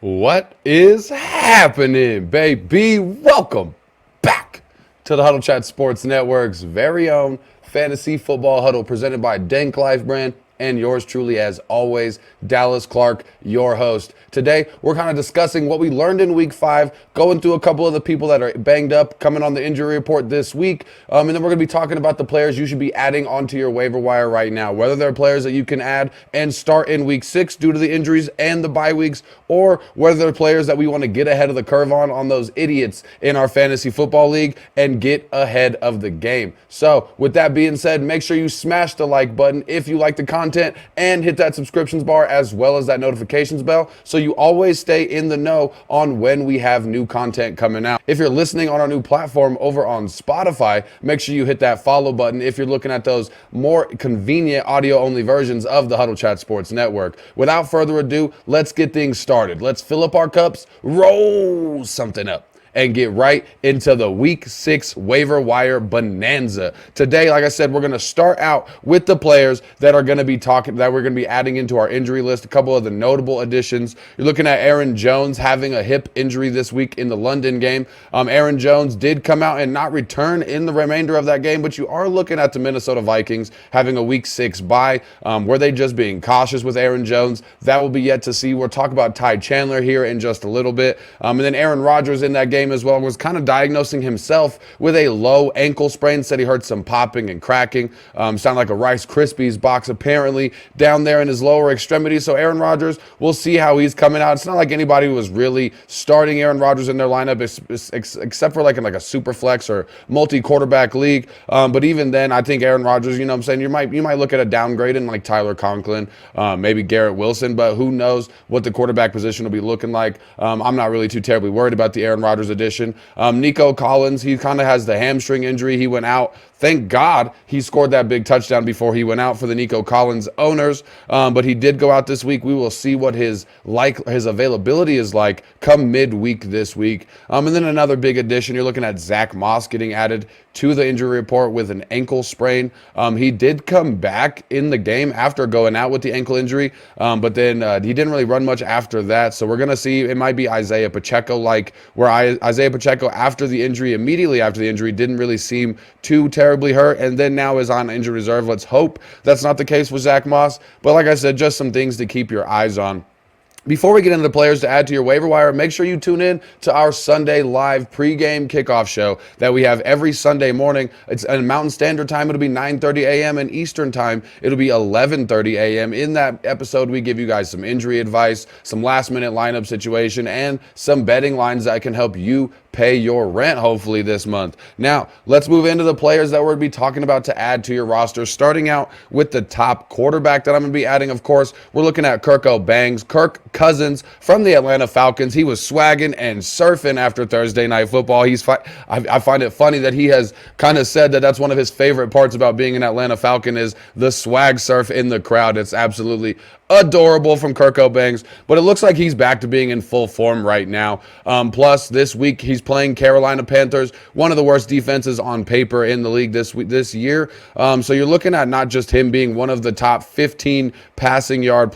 What is happening, baby? Welcome back to the Huddle Chat Sports Network's very own fantasy football huddle presented by Danklyfe brand and yours truly, as always, Dallas Clark, your host. Today, we're kind of discussing what we learned in week 5, going through a couple of the people that are banged up, coming on the injury report this week, and then we're going to be talking about the players you should be adding onto your waiver wire right now, whether they're players that you can add and start in week 6 due to the injuries and the bye weeks, or whether they're players that we want to get ahead of the curve on those idiots in our fantasy football league and get ahead of the game. So, with that being said, make sure you smash the like button if you like the content and hit that subscriptions bar as well as that notifications bell so you always stay in the know on when we have new content coming out. If you're listening on our new platform over on Spotify, make sure you hit that follow button if you're looking at those more convenient audio-only versions of the Huddle Chat Sports Network. Without further ado, let's get things started. Let's fill up our cups, roll something up, and get right into the week 6 waiver wire bonanza. Today, like I said, we're going to start out with the players that are going to be that we're going to be adding into our injury list. A couple of the notable additions. You're looking at Aaron Jones having a hip injury this week in the London game. Aaron Jones did come out and not return in the remainder of that game, but you are looking at the Minnesota Vikings having a week 6 bye. Were they just being cautious with Aaron Jones? That will be yet to see. We'll talk about Ty Chandler here in just a little bit. And then Aaron Rodgers in that game as well was kind of diagnosing himself with a low ankle sprain. Said he heard some popping and cracking. Sound like a Rice Krispies box apparently down there in his lower extremity. So Aaron Rodgers, we'll see how he's coming out. It's not like anybody was really starting Aaron Rodgers in their lineup except for like in like a super flex or multi-quarterback league. But even then, I think Aaron Rodgers, you know what I'm saying, you might look at a downgrade in like Tyler Conklin, maybe Garrett Wilson, but who knows what the quarterback position will be looking like. I'm not really too terribly worried about the Aaron Rodgers edition. Nico Collins, he kind of has the hamstring injury. He went out. Thank God he scored that big touchdown before he went out for the Nico Collins owners. But he did go out this week. We will see what his availability is like come midweek this week. And then another big addition, you're looking at Zach Moss getting added to the injury report with an ankle sprain. He did come back in the game after going out with the ankle injury, but then he didn't really run much after that. So we're going to see, it might be Isaiah Pacheco, like where Isaiah Pacheco immediately after the injury, didn't really seem too terribly hurt, and then now is on injured reserve. Let's hope that's not the case with Zach Moss. But like I said, just some things to keep your eyes on. Before we get into the players to add to your waiver wire, make sure you tune in to our Sunday live pregame kickoff show that we have every Sunday morning. It's at Mountain Standard Time. It'll be 9:30 a.m. and Eastern Time. It'll be 11:30 a.m. In that episode, we give you guys some injury advice, some last-minute lineup situation, and some betting lines that can help you pay your rent, hopefully, this month. Now, let's move into the players that we're going to be talking about to add to your roster, starting out with the top quarterback that I'm going to be adding. Of course, we're looking at Kirk Cousins from the Atlanta Falcons. He was swagging and surfing after Thursday Night Football. I find it funny that he has kind of said that that's one of his favorite parts about being an Atlanta Falcon is the swag surf in the crowd. It's absolutely adorable from Kirk Cousins, but it looks like he's back to being in full form right now. Plus, this week he's playing Carolina Panthers, one of the worst defenses on paper in the league this year. So you're looking at not just him being one of the top 15 passing yard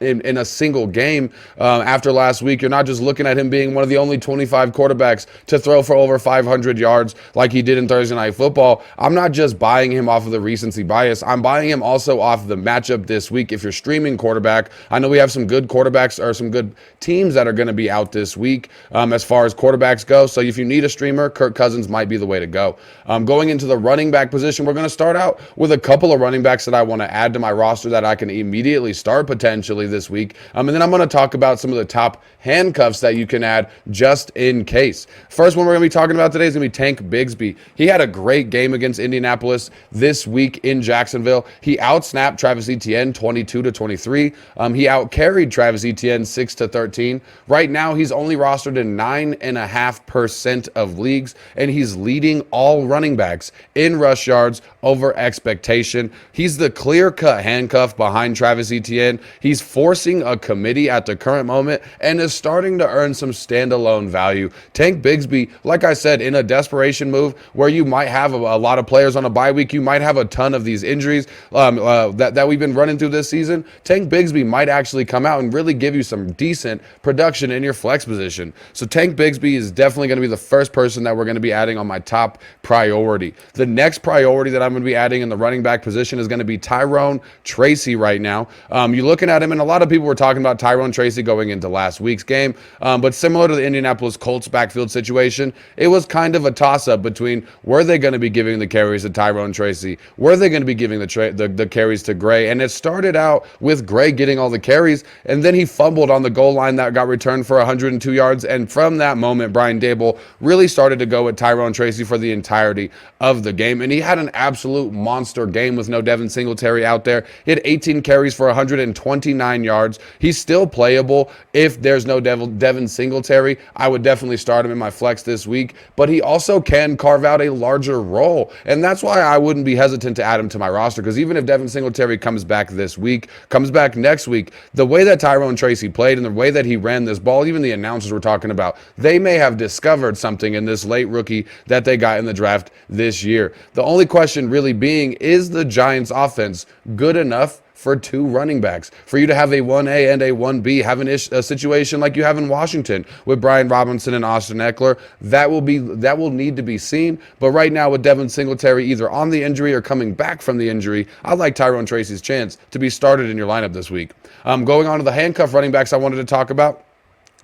in a single game after last week. You're not just looking at him being one of the only 25 quarterbacks to throw for over 500 yards like he did in Thursday Night Football. I'm not just buying him off of the recency bias. I'm buying him also off the matchup this week. If you're streaming quarterback, I know we have some good quarterbacks or some good teams that are going to be out this week as far as quarterbacks go. So if you need a streamer, Kirk Cousins might be the way to go. Going into the running back position, we're going to start out with a couple of running backs that I want to add to my roster that I can immediately start potentially this week. And then I'm going to talk about some of the top handcuffs that you can add just in case. First one we're going to be talking about today is going to be Tank Bigsby. He had a great game against Indianapolis this week in Jacksonville. He outsnapped Travis Etienne 22-23. He outcarried Travis Etienne 6-13. Right now, he's only rostered in 9.5% of leagues, and he's leading all running backs in rush yards over expectation. He's the clear-cut handcuff behind Travis Etienne. He's forcing a committee at the current moment and is starting to earn some standalone value. Tank Bigsby, like I said, in a desperation move where you might have a lot of players on a bye week, you might have a ton of these injuries that we've been running through this season. Tank Tank Bigsby might actually come out and really give you some decent production in your flex position. So Tank Bigsby is definitely going to be the first person that we're going to be adding on my top priority. The next priority that I'm going to be adding in the running back position is going to be Tyrone Tracy right now. You're looking at him, and a lot of people were talking about Tyrone Tracy going into last week's game, but similar to the Indianapolis Colts backfield situation, it was kind of a toss-up between were they going to be giving the carries to Tyrone Tracy, were they going to be giving the carries to Gray, and it started out with Gray getting all the carries, and then he fumbled on the goal line that got returned for 102 yards, and from that moment, Brian Dable really started to go with Tyrone Tracy for the entirety of the game, and he had an absolute monster game with no Devin Singletary out there. He had 18 carries for 129 yards. He's still playable if there's no Devin Singletary. I would definitely start him in my flex this week, but he also can carve out a larger role, and that's why I wouldn't be hesitant to add him to my roster, because even if Devin Singletary comes back this week, comes back next week, the way that Tyrone Tracy played and the way that he ran this ball, even the announcers were talking about, they may have discovered something in this late rookie that they got in the draft this year. The only question really being, is the Giants offense good enough for two running backs, for you to have a 1A and a 1B, have a situation like you have in Washington with Brian Robinson and Austin Eckler? That will need to be seen. But right now with Devin Singletary either on the injury or coming back from the injury, I like Tyrone Tracy's chance to be started in your lineup this week. Going on to the handcuff running backs I wanted to talk about.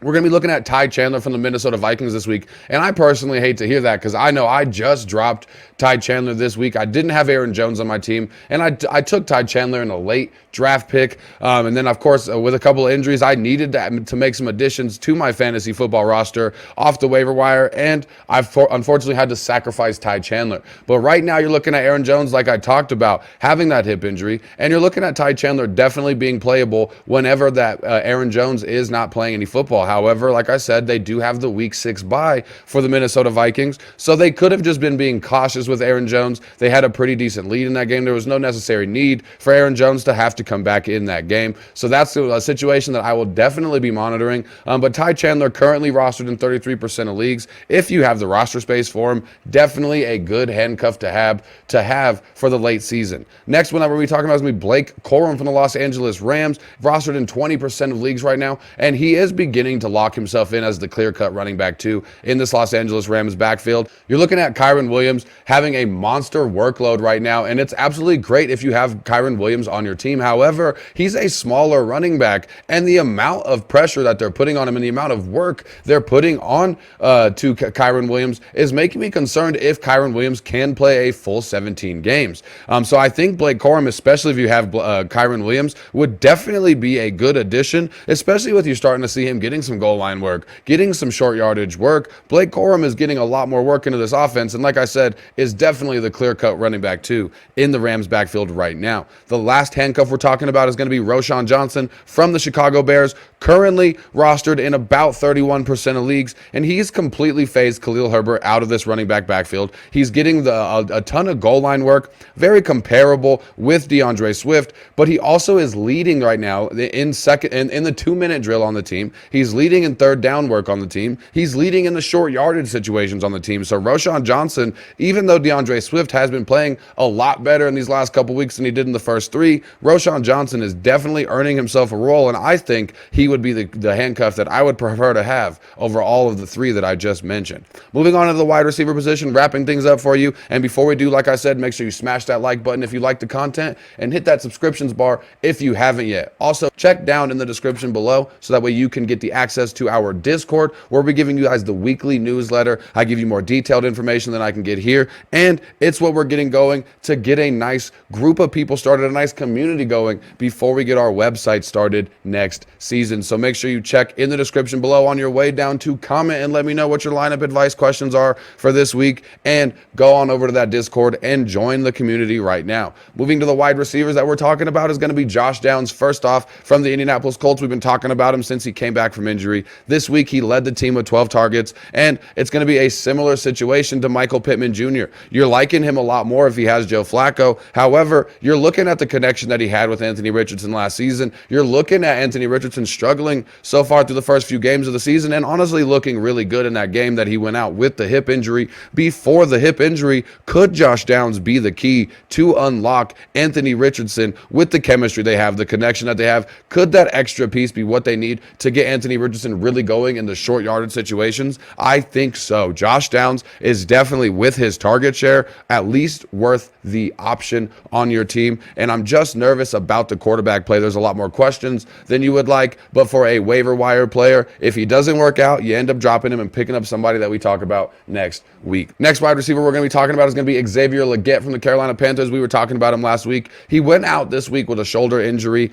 We're going to be looking at Ty Chandler from the Minnesota Vikings this week, and I personally hate to hear that because I know I just dropped Ty Chandler this week. I didn't have Aaron Jones on my team, and I took Ty Chandler in a late draft pick, and then, of course, with a couple of injuries, I needed to make some additions to my fantasy football roster off the waiver wire, and I've unfortunately had to sacrifice Ty Chandler. But right now, you're looking at Aaron Jones, like I talked about, having that hip injury, and you're looking at Ty Chandler definitely being playable whenever that Aaron Jones is not playing any football. However, like I said, they do have the week 6 bye for the Minnesota Vikings, so they could have just been being cautious with Aaron Jones. They had a pretty decent lead in that game. There was no necessary need for Aaron Jones to have to come back in that game. So that's a situation that I will definitely be monitoring. But Ty Chandler currently rostered in 33% of leagues. If you have the roster space for him, definitely a good handcuff to have for the late season. Next one that we're going to be talking about is going to be Blake Corum from the Los Angeles Rams, rostered in 20% of leagues right now, and he is beginning to lock himself in as the clear-cut running back too in this Los Angeles Rams backfield. You're looking at Kyren Williams having a monster workload right now, and it's absolutely great if you have Kyren Williams on your team. However, he's a smaller running back, and the amount of pressure that they're putting on him and the amount of work they're putting on to Kyren Williams is making me concerned if Kyren Williams can play a full 17 games. So I think Blake Corum, especially if you have Kyren Williams, would definitely be a good addition, especially with you starting to see him getting some goal line work, getting some short yardage work. Blake Corum is getting a lot more work into this offense, and like I said, is definitely the clear-cut running back too in the Rams backfield right now. The last handcuff we're talking about is going to be Roschon Johnson from the Chicago Bears, currently rostered in about 31% of leagues, and he's completely phased Khalil Herbert out of this running back backfield. He's getting a ton of goal line work, very comparable with DeAndre Swift, but he also is leading right now in the 2-minute drill on the team. He's leading in third down work on the team. He's leading in the short yardage situations on the team. So Roschon Johnson, even though DeAndre Swift has been playing a lot better in these last couple weeks than he did in the first 3, Roschon Johnson is definitely earning himself a role, and I think he would be the handcuff that I would prefer to have over all of the 3 that I just mentioned. Moving on to the wide receiver position, wrapping things up for you. And before we do, like I said, make sure you smash that like button if you like the content and hit that subscriptions bar if you haven't yet. Also, check down in the description below so that way you can get the access to our Discord, where we're giving you guys the weekly newsletter. I give you more detailed information than I can get here, and it's what we're getting going to get a nice group of people started, a nice community going before we get our website started next season. So make sure you check in the description below on your way down to comment and let me know what your lineup advice questions are for this week, and go on over to that Discord and join the community right now. Moving to the wide receivers that we're talking about is going to be Josh Downs. First off, from the Indianapolis Colts, we've been talking about him since he came back from injury. This week, he led the team with 12 targets, and it's going to be a similar situation to Michael Pittman Jr. You're liking him a lot more if he has Joe Flacco. However, you're looking at the connection that he had with Anthony Richardson last season. You're looking at Anthony Richardson struggling so far through the first few games of the season, and honestly looking really good in that game that he went out with the hip injury. Before the hip injury, could Josh Downs be the key to unlock Anthony Richardson with the chemistry they have, the connection that they have? Could that extra piece be what they need to get Anthony Richardson really going in the short yardage situations? I think so. Josh Downs is definitely, with his target share, at least worth the option on your team. And I'm just nervous about the quarterback play. There's a lot more questions than you would like, but for a waiver wire player, if he doesn't work out, you end up dropping him and picking up somebody that we talk about next week. Next wide receiver we're going to be talking about is going to be Xavier Legette from the Carolina Panthers. We were talking about him last week. He went out this week with a shoulder injury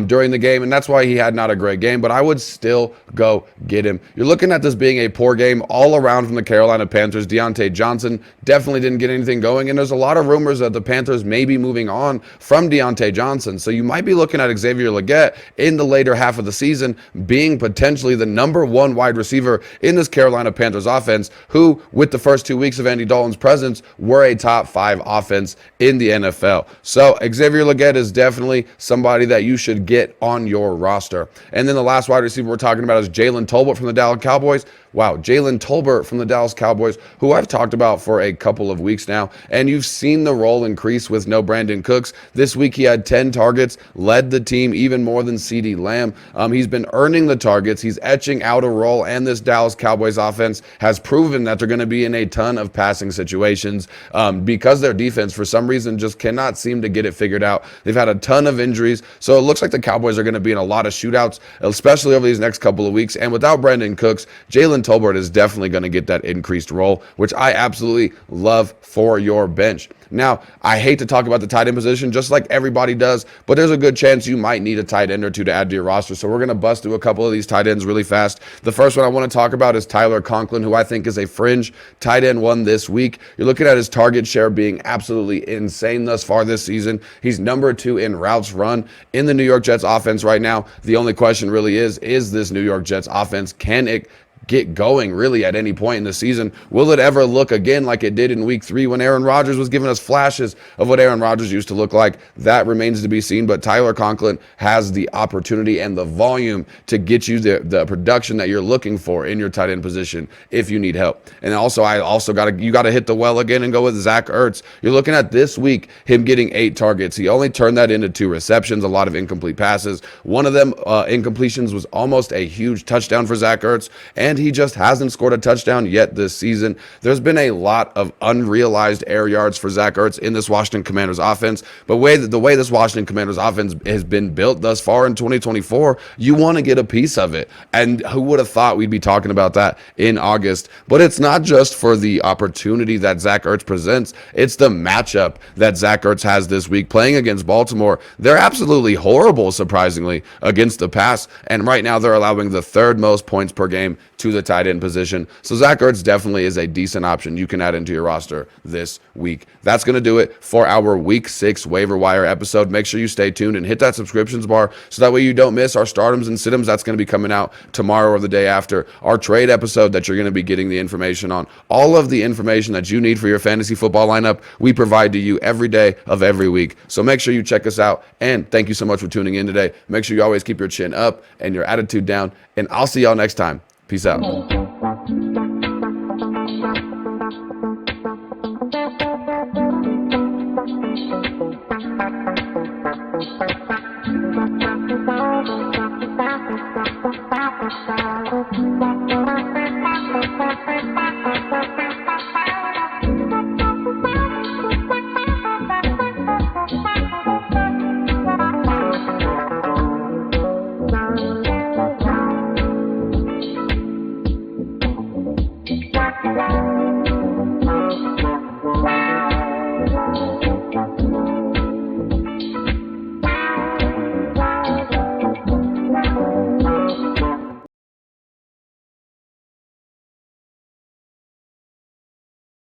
during the game, and that's why he had not a great game, but I would still go get him. You're looking at this being a poor game all around from the Carolina Panthers. Deontay Johnson definitely didn't get anything going, and there's a lot of rumors that the Panthers may be moving on from Deontay Johnson. So you might be looking at Xavier Legette in the later half of the season being potentially the number one wide receiver in this Carolina Panthers offense, who, with the first 2 weeks of Andy Dalton's presence, were a top 5 offense in the NFL. So Xavier Legette is definitely somebody that you should get on your roster. And then the last wide receiver we're talking about is Jalen Tolbert from the Dallas Cowboys. Wow, Jalen Tolbert from the Dallas Cowboys, who I've talked about for a couple of weeks now, and you've seen the role increase with no Brandon Cooks. This week he had 10 targets, led the team even more than CeeDee Lamb. He's been earning the targets. He's etching out a role, and this Dallas Cowboys offense has proven that they're going to be in a ton of passing situations because their defense, for some reason, just cannot seem to get it figured out. They've had a ton of injuries, so it looks like the Cowboys are going to be in a lot of shootouts, especially over these next couple of weeks. And without Brandon Cooks, Jalen Tolbert is definitely going to get that increased role, which I absolutely love for your bench. Now, I hate to talk about the tight end position, just like everybody does, but there's a good chance you might need a tight end or two to add to your roster. So we're going to bust through a couple of these tight ends really fast. The first one I want to talk about is Tyler Conklin, who I think is a fringe tight end one this week. You're looking at his target share being absolutely insane thus far this season. He's number 2 in routes run in the New York Jets offense right now. The only question really is this New York Jets offense, can it get going really at any point in the season? Will it ever look again like it did in week 3 when Aaron Rodgers was giving us flashes of what Aaron Rodgers used to look like? That remains to be seen, but Tyler Conklin has the opportunity and the volume to get you the production that you're looking for in your tight end position if you need help. And also, you got to hit the well again and go with Zach Ertz. You're looking at this week, him getting 8 targets. He only turned that into 2 receptions, a lot of incomplete passes. One of them, incompletions, was almost a huge touchdown for Zach Ertz, and he just hasn't scored a touchdown yet this season. There's been a lot of unrealized air yards for Zach Ertz in this Washington Commanders offense, but the way this Washington Commanders offense has been built thus far in 2024, you want to get a piece of it. And who would have thought we'd be talking about that in August? But it's not just for the opportunity that Zach Ertz presents, it's the matchup that Zach Ertz has this week playing against Baltimore. They're absolutely horrible, surprisingly, against the pass, and right now they're allowing the 3rd most points per game to the tight end position. So Zach Ertz definitely is a decent option you can add into your roster this week. That's going to do it for our week 6 waiver wire episode. Make sure you stay tuned and hit that subscriptions bar so that way you don't miss our stardoms and situms. That's going to be coming out tomorrow or the day after. Our trade episode that you're going to be getting the information on. All of the information that you need for your fantasy football lineup, we provide to you every day of every week. So make sure you check us out, and thank you so much for tuning in today. Make sure you always keep your chin up and your attitude down, and I'll see y'all next time. Peace out.